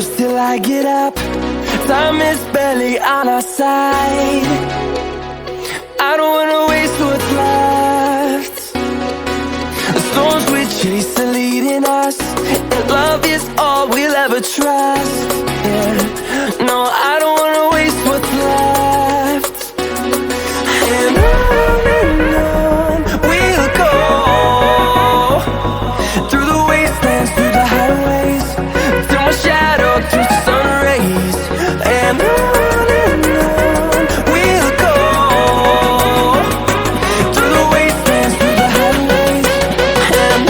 close till I get up. Time is barely on our side. I don't wanna waste what's left. The storms we chase are leading us, and love is all we'll ever trust. Yeah. No, I don't wanna waste what's left. And on we'll go, through the wastelands, through the highways, till my shadow turns to sun rays. And on we'll go, through the wastelands, through the highways. And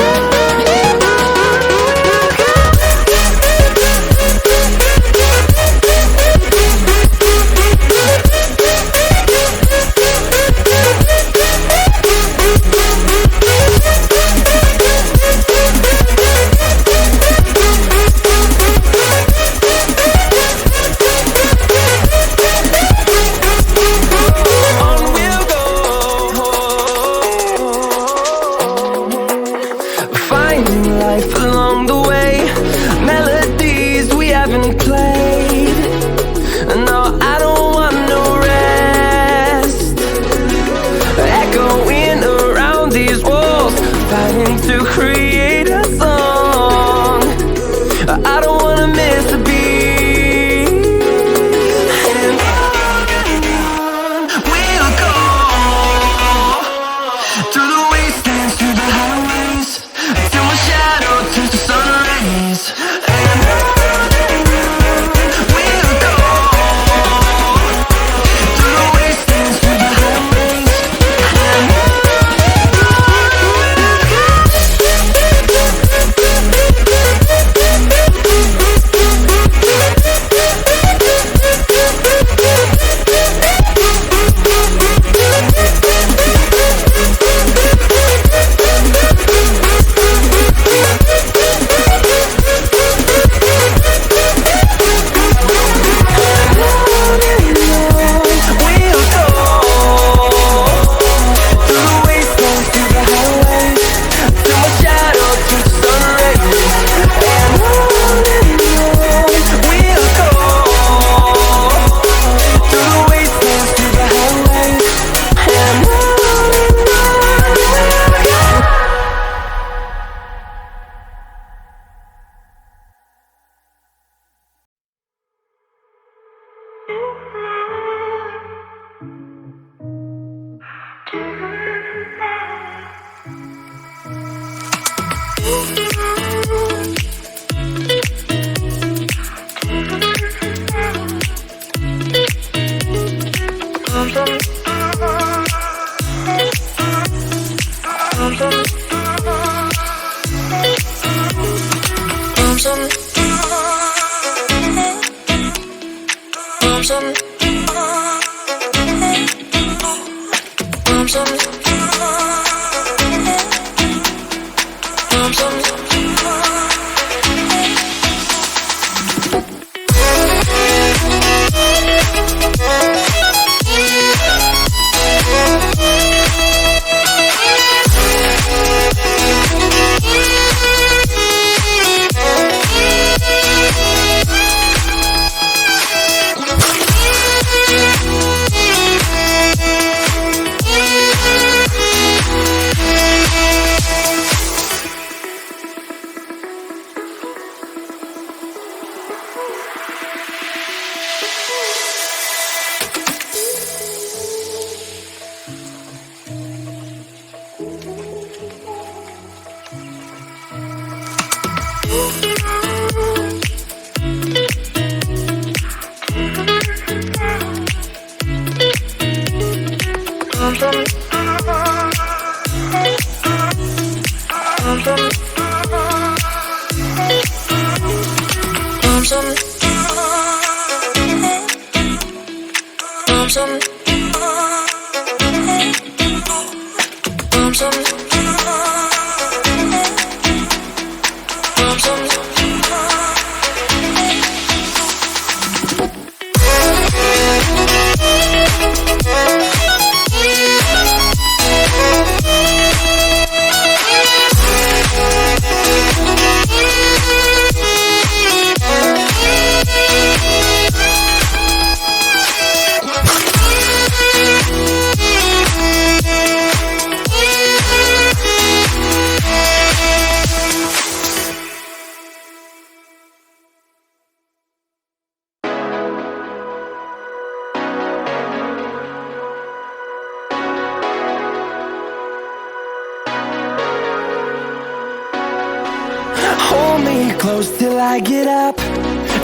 I get up.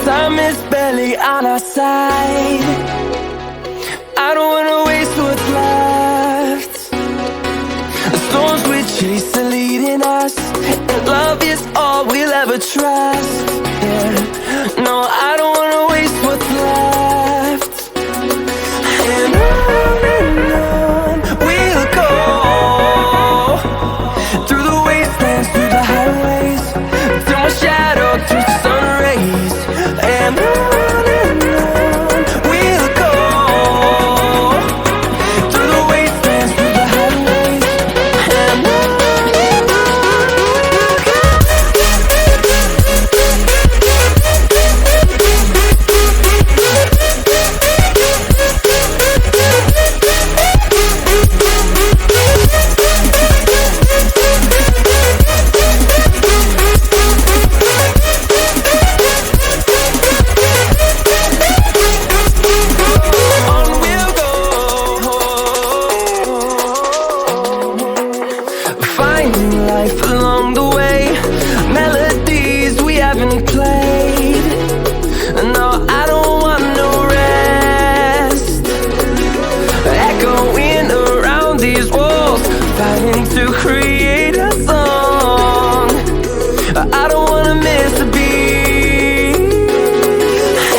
Time is barely on our side. I don't wanna waste what's left. The storms we chase are leading us, and love is all we'll ever trust. Yeah. No, I don't wanna waste what's left. And on we'll go, through the wastelands, through the highways, till my shadow turns to sun rays. And on we'll go, through the wastelands, through the highways, and on we'll go. Finding life along the way, melodies we haven't played. No, I don't want no rest. Echoing around these walls, fighting to create a song. I don't wanna miss a beat.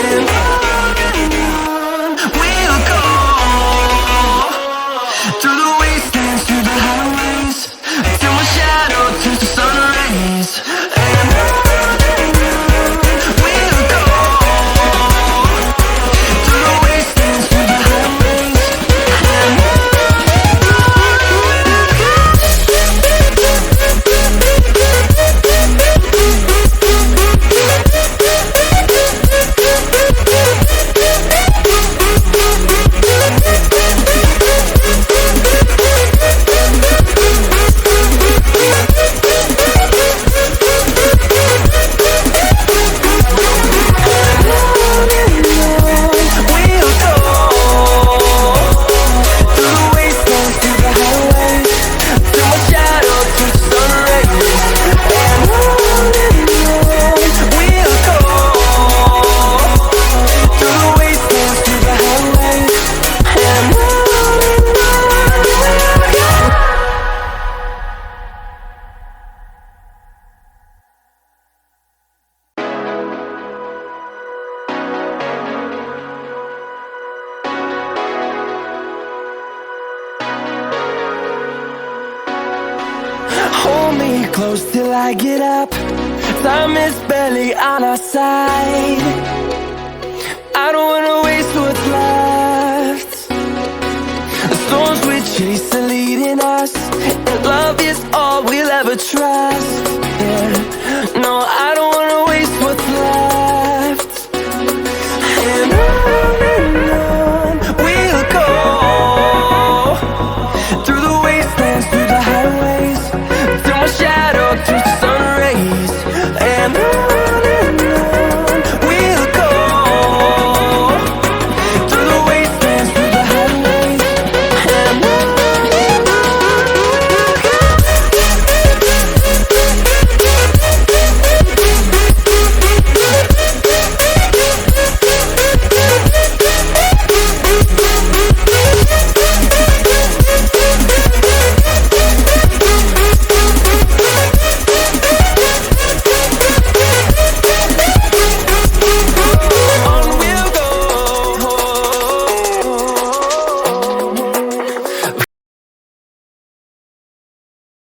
And on we'll go, through the wastelands, through the highways, till my shadow turns to sun rays. And on we'll go, through the wastelands, through the highways, and on we'll go. Hold me close till I get up. Time is barely on our side. I don't wanna waste what's left. The storms we chase are leading us, and love is all we'll ever trust.